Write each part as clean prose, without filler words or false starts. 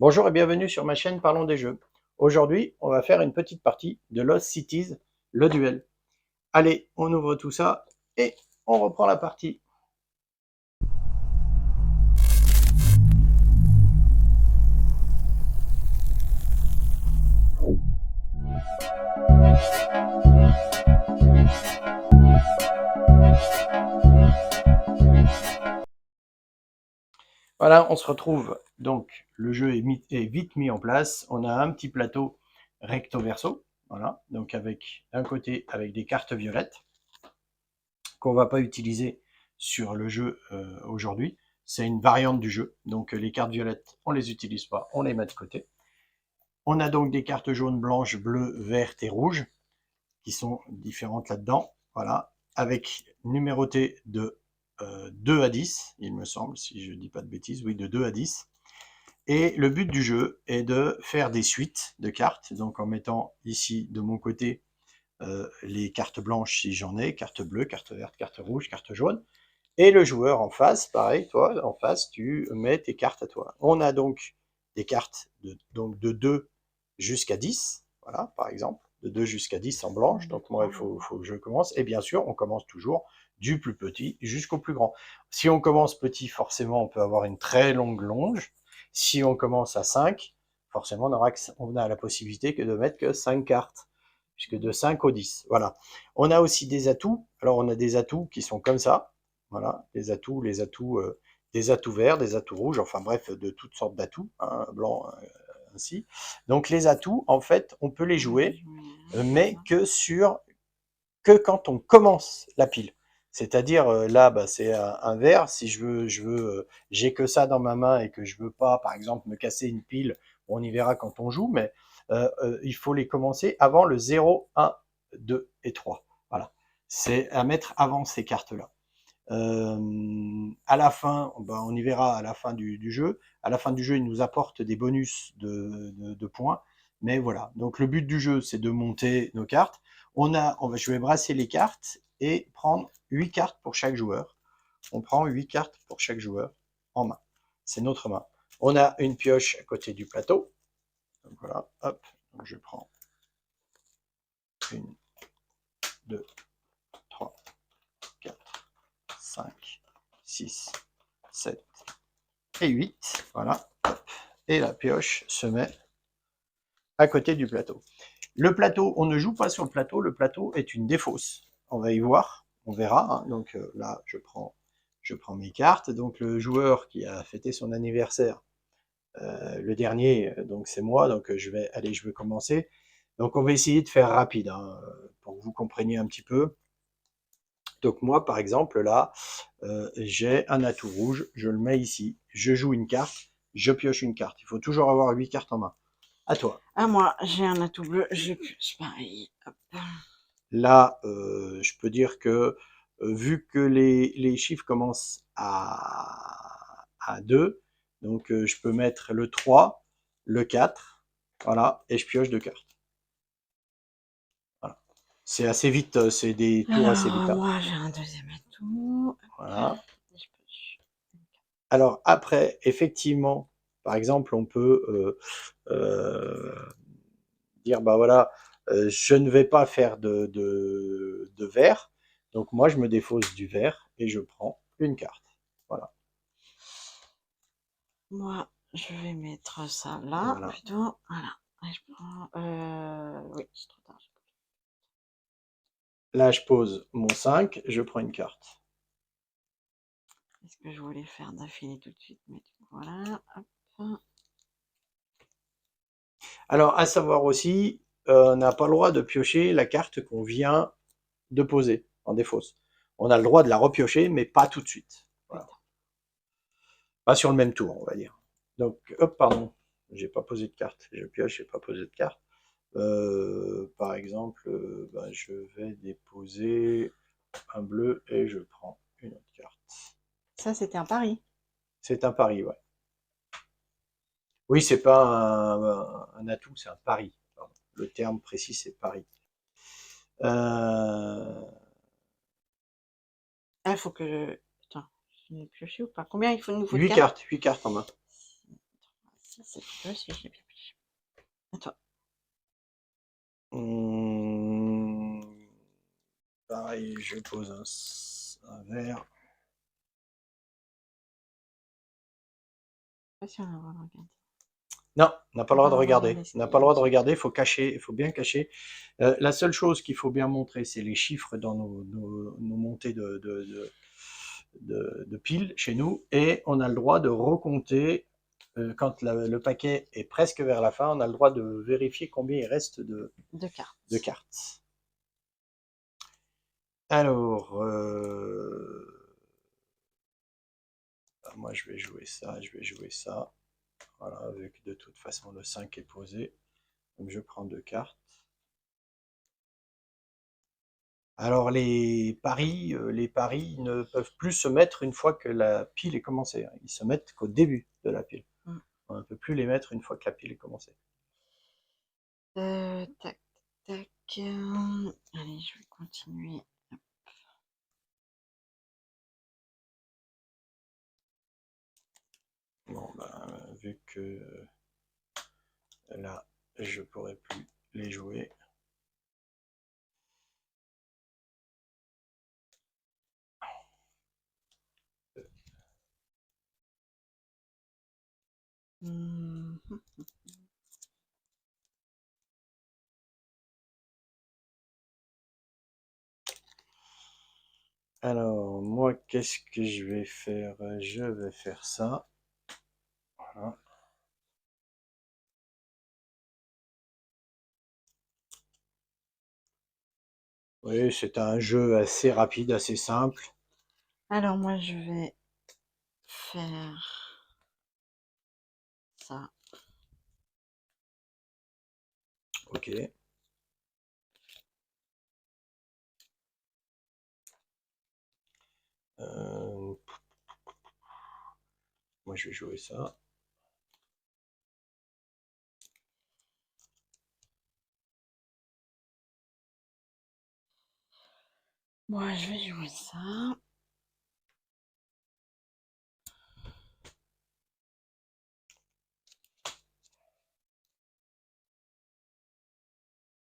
Bonjour et bienvenue sur ma chaîne Parlons des jeux. Aujourd'hui, on va faire une petite partie de Lost Cities, le duel. Allez, on ouvre tout ça et on reprend la partie. Voilà, on se retrouve. Donc, le jeu est vite mis en place. On a un petit plateau recto verso. Voilà, donc avec d'un côté avec des cartes violettes qu'on va pas utiliser sur le jeu aujourd'hui. C'est une variante du jeu. Donc les cartes violettes, on les utilise pas, on les met de côté. On a donc des cartes jaunes, blanches, bleues, vertes et rouges qui sont différentes là-dedans. Voilà, avec numéroté de 2 à 10, il me semble, si je ne dis pas de bêtises, oui, de 2 à 10. Et le but du jeu est de faire des suites de cartes, donc en mettant ici de mon côté les cartes blanches si j'en ai, carte bleue, carte verte, carte rouge, carte jaune. Et le joueur en face, pareil, toi, en face, tu mets tes cartes à toi. On a donc des cartes de 2 jusqu'à 10, voilà, par exemple, de 2 jusqu'à 10 en blanche. Donc moi, faut que je commence. Et bien sûr, on commence toujours du plus petit jusqu'au plus grand. Si on commence petit, forcément, on peut avoir une très longue longe. Si on commence à 5, forcément, on a la possibilité que de mettre que 5 cartes, puisque de 5 au 10. Voilà. On a aussi des atouts. Alors, on a des atouts qui sont comme ça. Voilà, des atouts verts, des atouts rouges, enfin bref, de toutes sortes d'atouts, hein, blanc ainsi. Donc les atouts, en fait, on peut les jouer, mais que quand on commence la pile. C'est-à-dire là, bah, c'est un vert. Si j'ai que ça dans ma main et que je veux pas, par exemple, me casser une pile, on y verra quand on joue, mais il faut les commencer avant le 0, 1, 2 et 3. Voilà, c'est à mettre avant ces cartes-là. À la fin, ben, on y verra à la fin du jeu. À la fin du jeu, il nous apporte des bonus de points. Mais voilà. Donc le but du jeu, c'est de monter nos cartes. Je vais brasser les cartes et prendre 8 cartes pour chaque joueur. On prend 8 cartes pour chaque joueur en main. C'est notre main. On a une pioche à côté du plateau. Donc voilà, hop, donc je prends une, 2, 3, 4, 5, 6, 7, et 8, voilà, et la pioche se met à côté du plateau. Le plateau, on ne joue pas sur le plateau est une défausse. On va y voir, on verra, hein. Donc là, je prends mes cartes, donc le joueur qui a fêté son anniversaire, le dernier, donc c'est moi, donc je vais commencer. Donc on va essayer de faire rapide, hein, pour que vous compreniez un petit peu. Donc moi, par exemple, là, j'ai un atout rouge, je le mets ici, je joue une carte, je pioche une carte. Il faut toujours avoir 8 cartes en main. À toi. Ah, moi, j'ai un atout bleu, je pioche pareil. Hop. Là, je peux dire que vu que les chiffres commencent à 2, donc je peux mettre le 3, le 4, voilà, et je pioche 2 cartes. Voilà. C'est assez vite, c'est des tours assez vite, Alors, hein. moi, j'ai un deuxième atout. Voilà. Je pioche. Alors après, effectivement, par exemple, on peut dire, bah voilà, je ne vais pas faire de vert, donc moi je me défausse du vert et je prends une carte. Voilà, Moi, je vais mettre ça là, voilà. plutôt. Voilà. Et je prends. Oui, c'est trop tard. Là, je pose mon 5, je prends une carte. Est-ce que je voulais faire d'affilée tout de suite? Mais du coup, voilà. Hop. Alors, à savoir aussi, on n'a pas le droit de piocher la carte qu'on vient de poser en défausse. On a le droit de la repiocher, mais pas tout de suite. Voilà. Pas sur le même tour, on va dire. Donc, hop, pardon, j'ai pas posé de carte. Je pioche, j'ai pas posé de carte. Par exemple, ben, je vais déposer un bleu et je prends une autre carte. Ça, c'était un pari. C'est un pari, ouais. Oui, c'est pas un atout, c'est un pari. Pardon. Le terme précis, c'est pari. Euh, Ah, il faut que. Attends, je vais piocher ou pas? Combien il nous faut de 8 cartes? cartes, 8 cartes en main. C'est plutôt si j'ai bien pris. À toi. Pareil, je pose un verre. Pas si on a le droit de regarder. Non, on n'a pas le droit de regarder. regarder ce On n'a qu'il pas le y a droit de dessus. regarder, il faut cacher, il faut bien cacher. La seule chose qu'il faut bien montrer, c'est les chiffres dans nos montées de piles chez nous. Et on a le droit de recompter. Quand le paquet est presque vers la fin, on a le droit de vérifier combien il reste Deux cartes. de cartes. Alors, moi je vais jouer ça, je vais jouer ça. Voilà, vu que de toute façon le 5 est posé. Donc je prends 2 cartes. Alors les paris ne peuvent plus se mettre une fois que la pile est commencée. Ils se mettent qu'au début de la pile. On ne peut plus les mettre une fois que la pile est commencée. Tac, tac. Allez, je vais continuer. Bon, ben, vu que là, je pourrais plus les jouer. Alors, moi, qu'est-ce que je vais faire? Je vais faire ça. Voilà. Oui, c'est un jeu assez rapide, assez simple. Alors moi je vais faire ça. Ok. Moi, je vais jouer ça. Moi je vais jouer ça.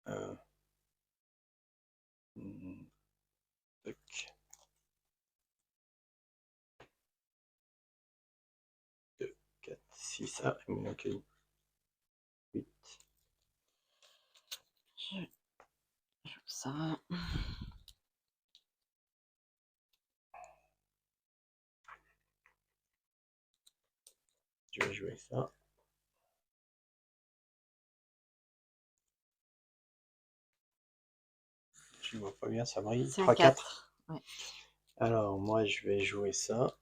Euh, tac. 2, 4, 6. Ah, il me manque une. 8. Je joue ça. Je vais jouer ça. Je vois pas bien, ça brille. C'est un 3, 4. 4. Ouais. Alors, moi, je vais jouer ça.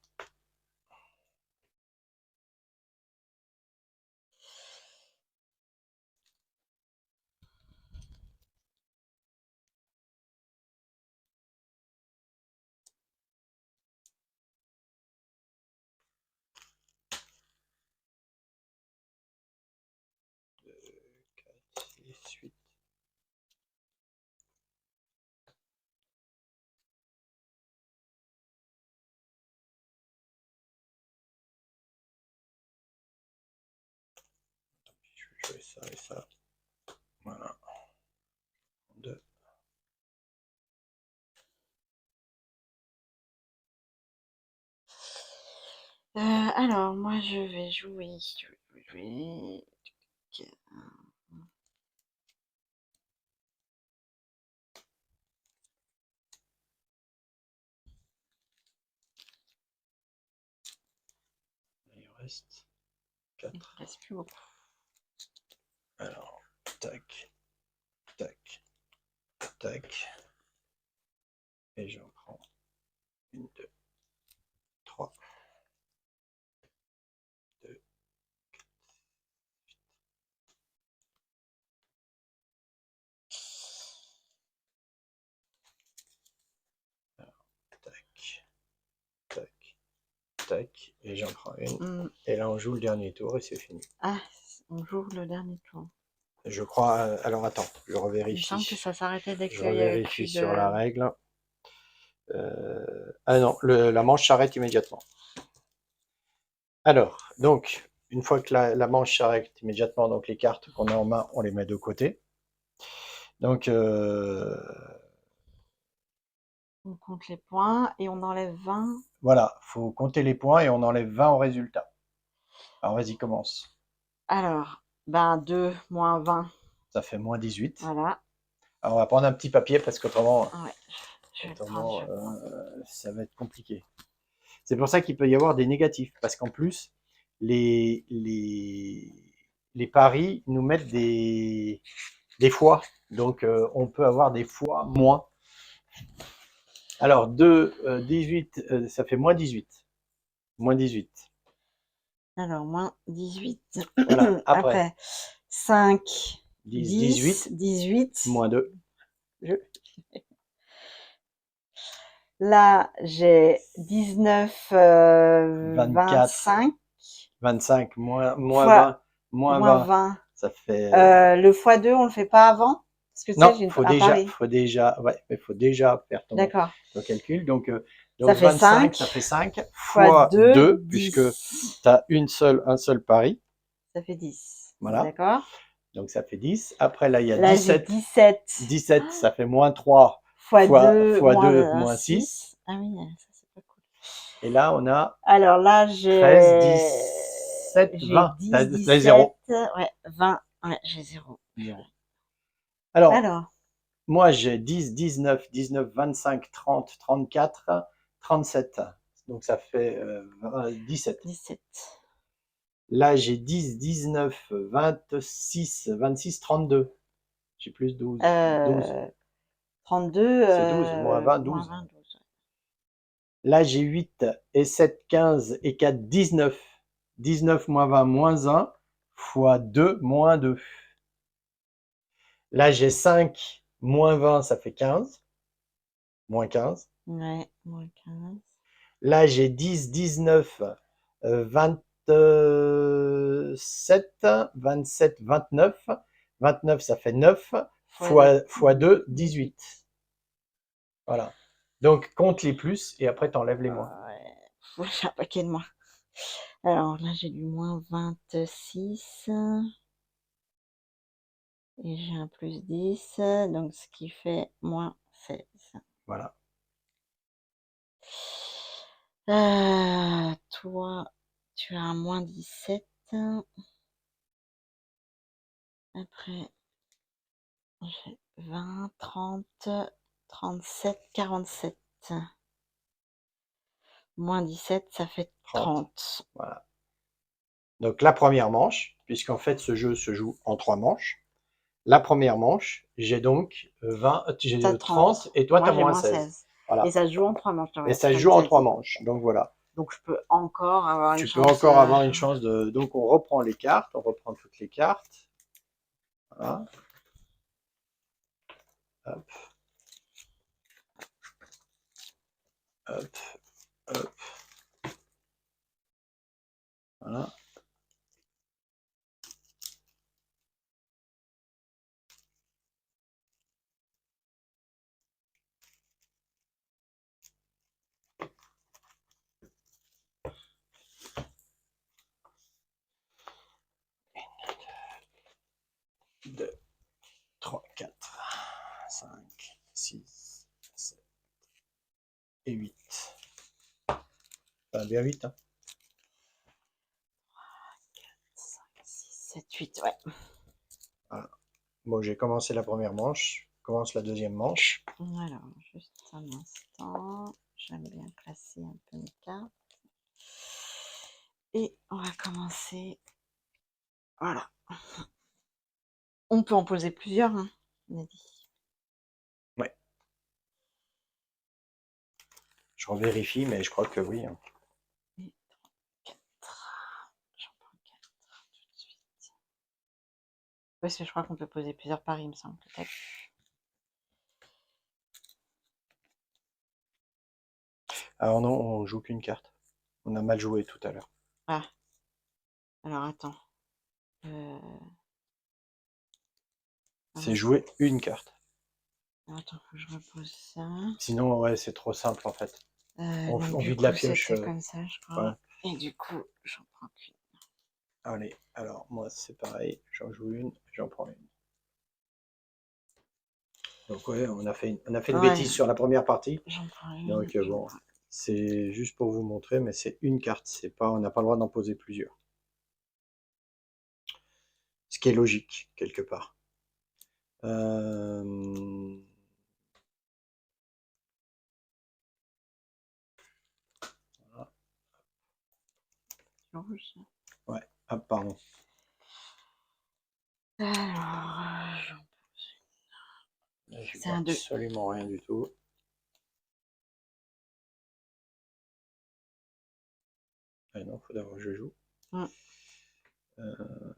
Six, 8. Je vais jouer ça et ça. Voilà. 2. Alors moi je vais jouer. Il reste Il ne 4. reste plus beaucoup. Alors, tac, tac, tac. Et j'en prends 1, 2, 3, 2. Alors, tac, tac, tac. Et j'en prends une. Et là, on joue le dernier tour et c'est fini. Ah, on joue le dernier tour. Je crois. Alors, attends, je Il me revérifie. semble que ça s'arrêtait dès Je qu'il y avait revérifie plus sur la de... règle. Ah non, la manche s'arrête immédiatement. Alors, donc, une fois que la manche s'arrête immédiatement, donc les cartes qu'on a en main, on les met de côté. Donc, On compte les points et on enlève 20. voilà, faut compter les points et on enlève 20 au résultat. Alors, vas-y, commence. Alors, ben 2 moins 20. Ça fait moins 18. Voilà. Alors, on va prendre un petit papier parce qu'autrement, Ouais, je vais le prendre, je vais le prendre. ça va être compliqué. C'est pour ça qu'il peut y avoir des négatifs. Parce qu'en plus, les, les, les paris nous mettent des fois. Donc, on peut avoir des fois moins. Alors, 2, 18, ça fait moins 18. Moins 18. Alors, moins 18. Voilà, après, Après, 5, 10, 10, 18, 18. moins 2, Là, j'ai 19, 24, 25 25, moins fois 20, moins moins 20, 20. ça fait... Le x2, on le fait pas avant? Parce que tu sais, Non, j'ai un pari. faut déjà faire D'accord. ton calcul. Ça Donc fait 25, 5 ça fait 5 fois fois 2, 2, puisque 10. tu as un seul pari. Ça fait 10. Voilà. D'accord. Donc ça fait 10. Après, là, il y a Là, j'ai 17. 17 17, ça fait moins 3 fois 2, fois moins 2, moins 6. 6. Ah oui, ça, c'est pas cool. Et là, on a Alors là, 13, 17, j'ai 20. 10, T'as 17. 0. Ouais, 20. Ouais, j'ai 0. 0. Alors, Alors, moi, j'ai 10, 19, 19, 25, 30, 34, 37. Donc, ça fait 17. 17. Là, j'ai 10, 19, 26, 26, 32. J'ai plus 12. 12. 32, C'est 12. Moins 20, moins 12. 20, 12. Là, j'ai 8 et 7, 15 et 4, 19. 19 moins 20, moins 1, fois 2, moins 2. Là, j'ai 5, moins 20, ça fait 15. Moins 15. Ouais, moins 15. Là, j'ai 10, 19, 27, 27, 29. 29, ça fait 9. Fois 2, 18. Voilà. Donc, compte les plus et après, t'enlèves les moins. Ouais, j'ai un paquet de moins. Alors là, j'ai du moins 26. Et j'ai un plus 10. Donc, ce qui fait moins 16. Voilà. Toi, tu as un moins 17. Après, j'ai 20, 30, 37, 47. Moins 17, ça fait 30. 30. Voilà. Donc, la première manche, puisqu'en fait, ce jeu se joue en 3 manches. La première manche, j'ai donc 20, j'ai T'as 30 et toi, tu Moi, as j'ai moins moins 16. 16. Et Voilà. ça se joue en 3 manches, Et ouais, ça se comme joue tu en as 3 dit. manches. Donc, voilà. Donc, je peux encore avoir une Tu peux chance. encore avoir une chance de... Donc, on reprend les cartes. On reprend toutes les cartes. Voilà. Hop. Hop. Hop. Voilà. Deux, 3, 4, 5, 6, 7 et 8. Enfin, bien 8, hein. 5, 6, 7, 8, ouais. Voilà. Bon, j'ai commencé la première manche. Commence la deuxième manche. Alors, juste un instant. J'aime bien classer un peu mes cartes. Et on va commencer. Voilà. On peut en poser plusieurs, hein, on a dit. Ouais. Je revérifie, mais je crois que oui. Hein. Et 4. J'en prends 4 tout de suite. Parce que je crois qu'on peut poser plusieurs paris, il me semble, peut-être. Alors non, on joue qu'une carte. On a mal joué tout à l'heure. Ah, alors attends. C'est jouer une carte. Attends, faut que je repose ça. Sinon, ouais, c'est trop simple en fait. On Donc, du vide coup, la pioche. c'était comme ça, je crois. Ouais. Et du coup, j'en prends qu'une. Allez, alors moi c'est pareil, j'en joue une, j'en prends une. Donc ouais, on a fait une Ouais, bêtise sur la première partie. j'en prends une. Donc bon, c'est juste pour vous montrer, mais c'est une carte, c'est pas, on n'a pas le droit d'en poser plusieurs. Ce qui est logique, quelque part. Euh, Rouge. Ouais, ah, pardon. Alors, Là, je c'est vois un 2. absolument rien du tout. Ah non, faut d'abord que je joue. Euh,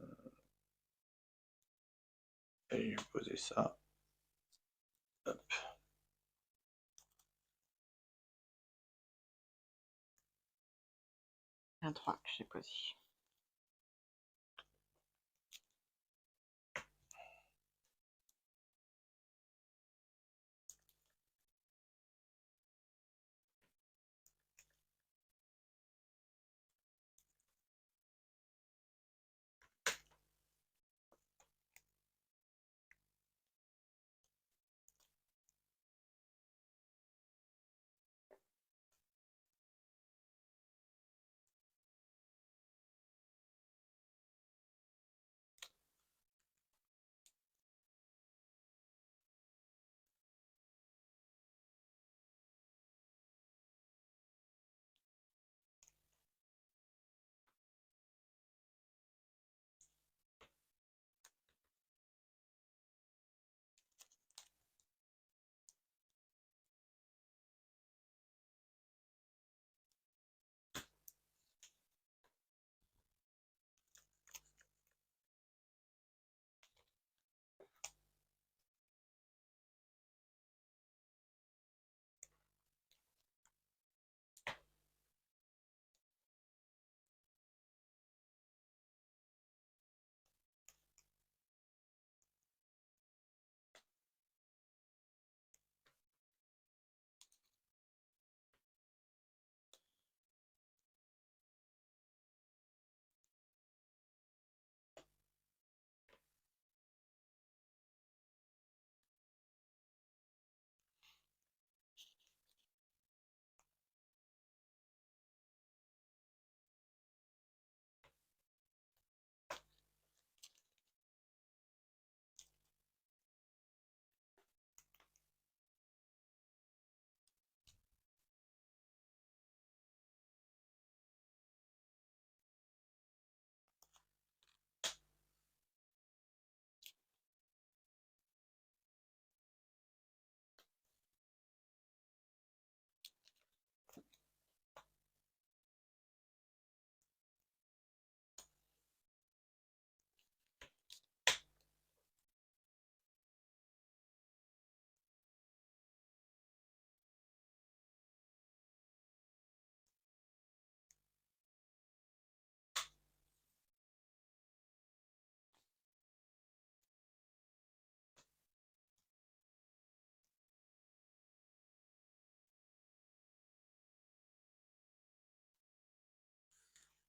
et je vais poser ça. Hop. Un 3 que j'ai posé.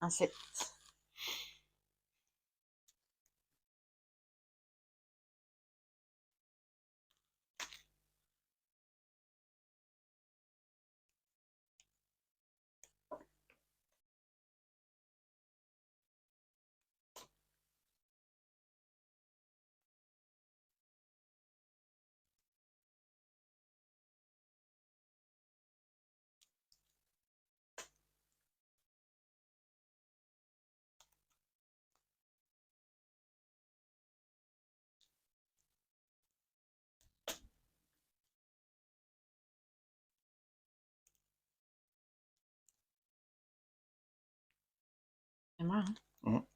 Un 7. C'est moi, hein. Mhm.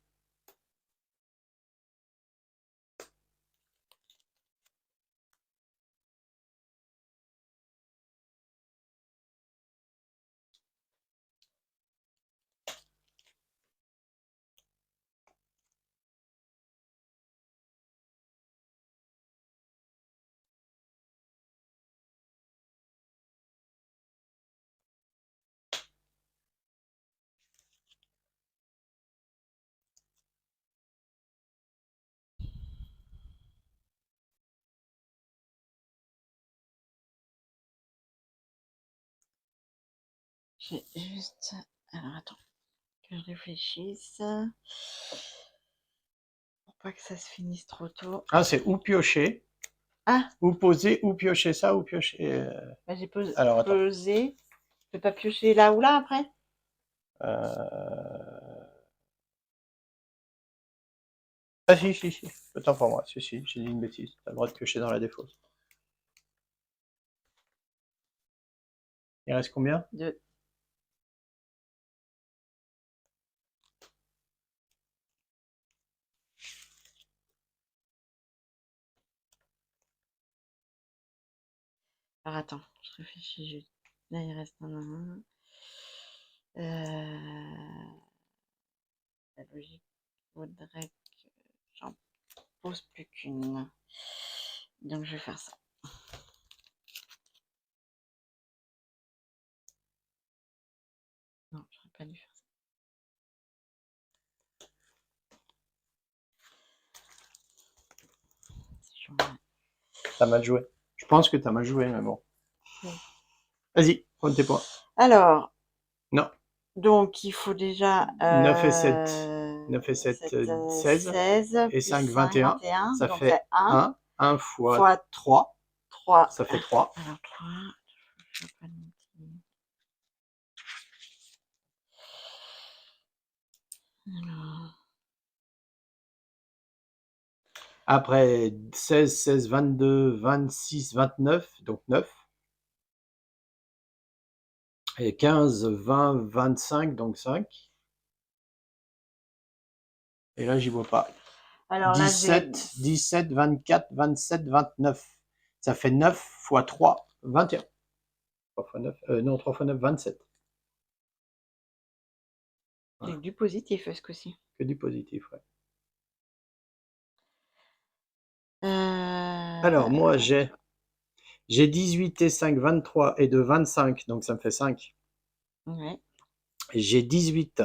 J'ai juste... Alors, attends, que je réfléchisse. Pour pas que ça se finisse trop tôt. Ah, c'est ou piocher, Ah, ou poser, ou piocher ça, ou piocher... bah, j'ai Alors, attends. posé. Je peux pas piocher là ou là après? Ah si, si, si. Autant pour moi. Si, si, j'ai dit une bêtise. T'as le droit de piocher dans la défausse. Il reste combien? 2. Alors, attends, je réfléchis juste. Là, il reste un. La logique voudrait que j'en pose plus qu'une. Donc, je vais faire ça. Non, j'aurais pas dû faire ça. T'as mal joué. Je pense que t'as mal joué, mais bon. Oui. Vas-y, prends tes points. Alors, Non. donc il faut déjà 9 et 7. 9 et 7, 16. 16 Et plus 5, 5, 21. 21. Ça Donc fait c'est 1 1. 1 fois fois 3. 3. Ça fait 3. Alors 3, je vais pas le multiplier. Alors, Après 16, 16, 22, 26, 29. Donc 9. Et 15, 20, 25. Donc 5. Et là, j'y vois pas. alors là, 17, 17, 24, 27, 29. Ça fait 9 fois 3, 21. 3 fois 9, non, 3 fois 9, 27. j'ai du positif ce coup-ci. Que du positif, ouais. Alors, moi, j'ai 18 et 5, 23 et de 25, donc ça me fait 5. Ouais. J'ai 18,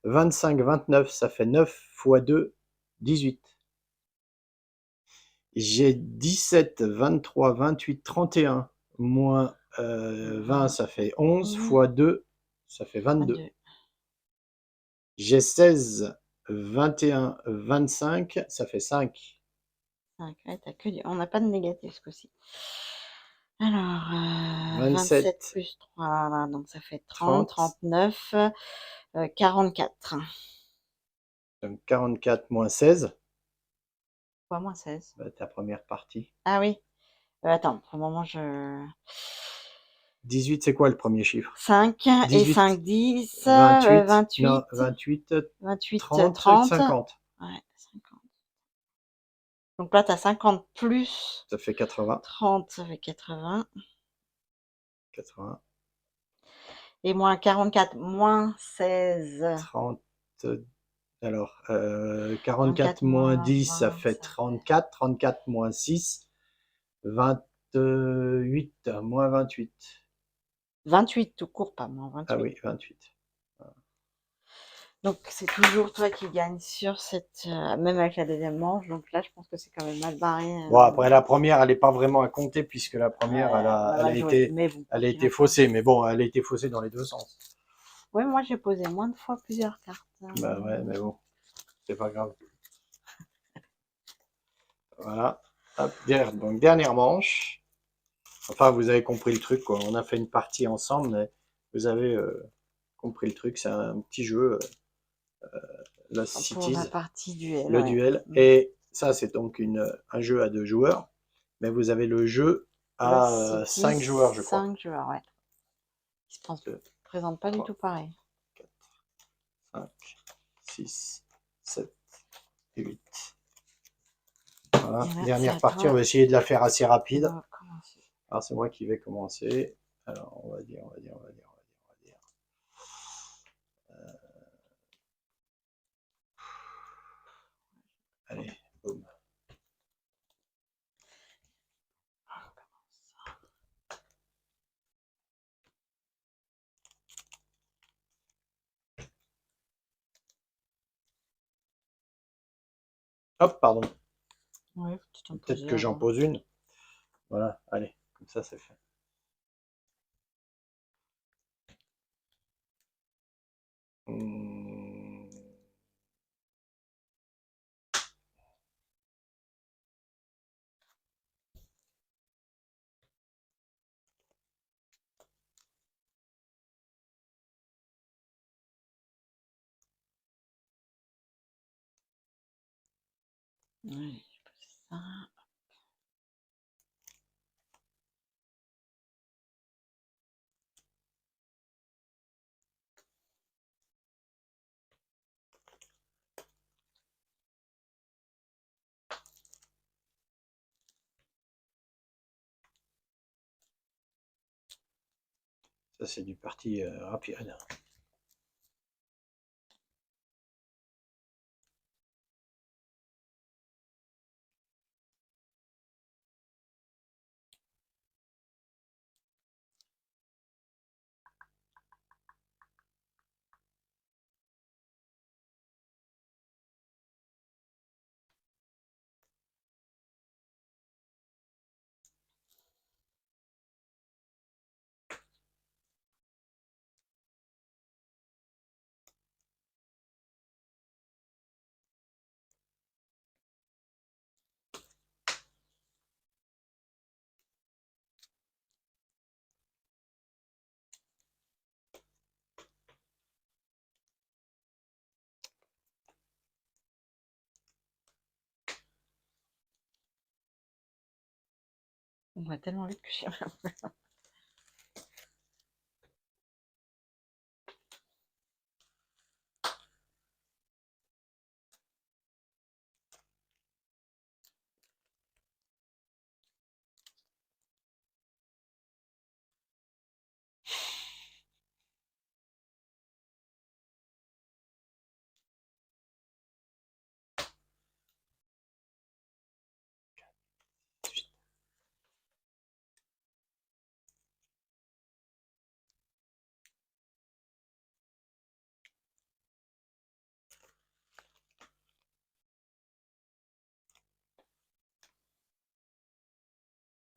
25, 29, ça fait 9 fois 2, 18. J'ai 17, 23, 28, 31, moins 20, ça fait 11, fois 2, ça fait 22. 22. J'ai 16, 21, 25, ça fait 5. 5. Ouais, on n'a pas de négatif ce coup-ci. Alors, 27 27, plus 3, donc ça fait 30, 30, 39, 44. donc 44 moins 16, Quoi, moins 16? bah, ta première partie. Ah oui. Attends, pour le moment, je... 18, c'est quoi le premier chiffre? 5 et 18, 5, 10, 28, 28, non, 28, 28, 30, 30. 50. Ouais, 50. Donc là, tu as 50 plus Ça fait 80. 30, ça fait 80. 80, Et moins 44, moins 16. 30, alors 44 34 moins moins 10, ça 20, fait ça 34. 34 moins 6, 28, moins 28. 28 tout court, pas moins Ah 28. oui, 28. Donc c'est toujours toi qui gagne sur cette... même avec la deuxième manche. Donc là, je pense que c'est quand même mal barré. Bon, après la première, elle n'est pas vraiment à compter puisque la première, on a mal joué. Mais bon, elle a été faussée. Mais bon, elle a été faussée dans les deux sens. Oui, moi j'ai posé moins de fois plusieurs cartes. Bah ouais, mais bon, c'est pas grave. Voilà. Hop, donc dernière manche. Enfin, vous avez compris le truc, quoi. On a fait une partie ensemble, mais vous avez compris le truc. C'est un petit jeu, Lost Pour la Cities, partie duel, le ouais. duel. Et ça, c'est donc un jeu à 2 joueurs. Mais vous avez le jeu à Lost City, 5 joueurs, je crois. 5 joueurs, ouais. Ils se présentent pas du 3, tout pareil. 4, 5, 6, 7 et 8. Voilà, Et là, c'est dernière à partie, on toi. va essayer de la faire assez On rapide. va commencer. Alors c'est moi qui vais commencer. Alors on va dire. Allez, boum. Hop, pardon. Ouais, faut que tu t'en Peut-être poses que j'en avant. pose une. Voilà, allez, comme ça c'est fait. Hum, Ouais, je pose ça. Ça, c'est du parti rapide. On va tellement vite que je sais même.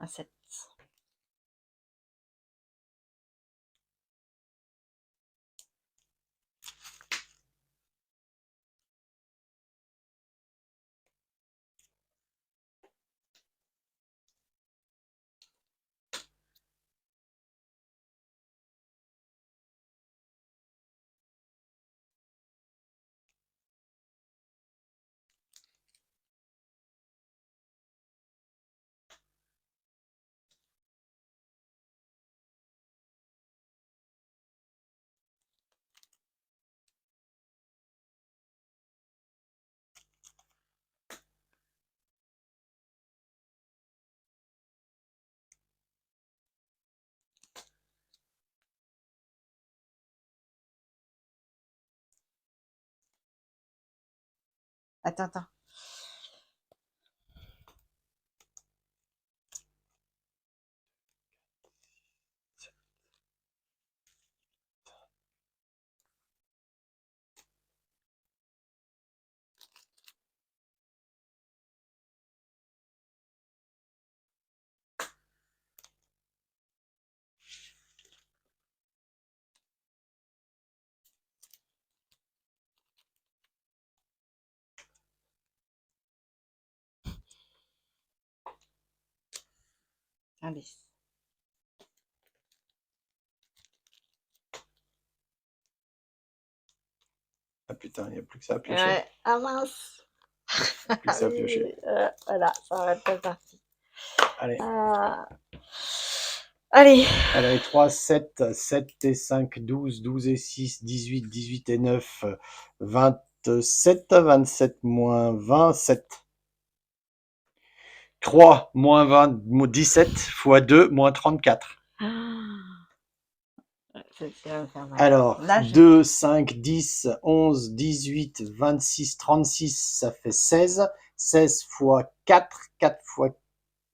Un 7. Attends. Un 10. Ah putain, il n'y a plus que ça à piocher. Ouais. Ah mince. Plus que ça à piocher. Voilà, ça va être parti. Allez. Allez. Allez, 3, 7, 7 et 5, 12, 12 et 6, 18, 18 et 9, 27, 27 moins 20, 7. 3 moins 20, 17 fois 2, moins 34. Alors, Là, 2, 5, 10, 11, 18, 26, 36, ça fait 16. 16 fois 4, 4 fois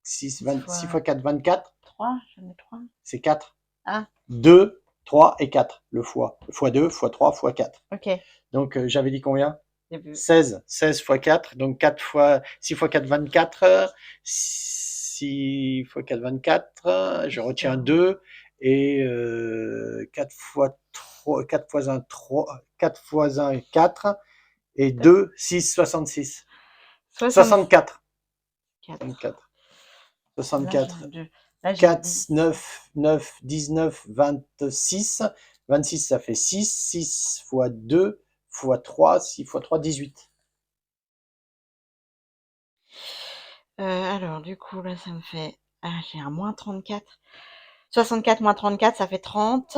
6, 26 fois 4, 24. 3, j'en ai 3. C'est 4. Ah. 2, 3 et 4, le fois. Fois 2, fois 3, fois 4. Ok. Donc, j'avais dit combien? Début. 16. 16 fois 4, donc 4 fois, 6 fois 4, 24. 6 fois 4, 24. Je retiens 2. Et 4 fois 3, 4 fois 1, 3. 4 x 1, 4. Et 2, 6, 66. 64. 64. Là, 64. là, j'ai 4, dit 9, 9, 19, 26. 26, ça fait 6. 6 x 2 x 3, 6 x 3, 18. alors, du coup, là, ça me fait... Ah, j'ai un moins 34. 64 moins 34, ça fait 30.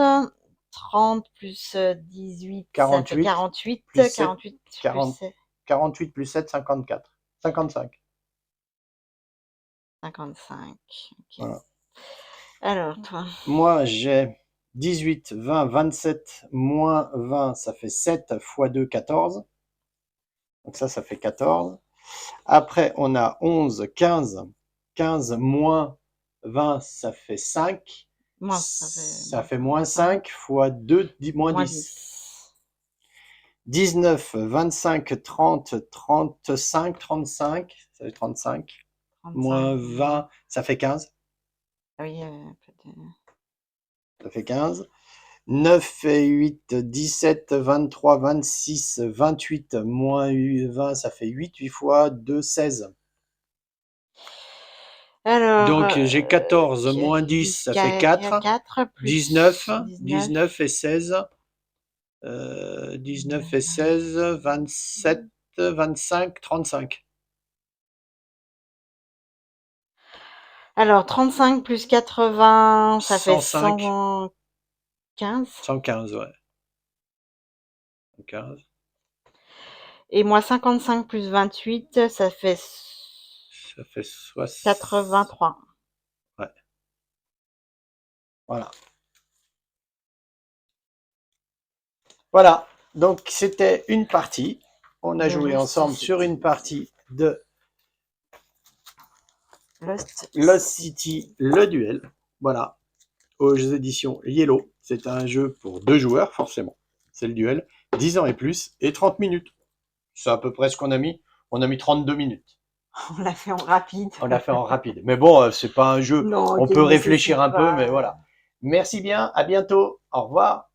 30 plus 18, ça fait 48. 48. Plus 7, 48 plus 40, 7, 48 plus 7, 54. 55. 55. Ok. Voilà. Alors, toi, Moi, j'ai 18, 20, 27, moins 20, ça fait 7 x 2, 14. Donc ça fait 14. Après, on a 11, 15. 15 moins 20, ça fait 5. moi, Ça fait moins 5 x 2, moins moins 10. 10. 19, 25, 30, 35, 35. Ça fait 35. 35. Moins 20, ça fait 15. Ah oui, Ça fait 15. 9 et 8, 17, 23, 26, 28, moins 20, ça fait 8. 8 fois 2, 16. alors, Donc j'ai 14 moins 10, ça fait 4. 4 plus 19, 19. 19 et 16. 19 et 16, 27, 25, 35. Alors, 35 plus 80, ça fait 105. 115. 115, ouais. 115. Et moi, 55 plus 28, ça fait Ça fait 60. 83. Ouais. Voilà. Voilà. Donc c'était une partie. On a joué ensemble sur une partie de Lost City, le duel. Voilà. Aux éditions Yellow. C'est un jeu pour 2 joueurs, forcément. C'est le duel. 10 ans et plus et 30 minutes. C'est à peu près ce qu'on a mis. On a mis 32 minutes. On l'a fait en rapide. On l'a fait en rapide. Mais bon, c'est pas un jeu. Non, On qui peut ne réfléchir nécessite un peu, pas. mais voilà. Merci bien. À bientôt. Au revoir.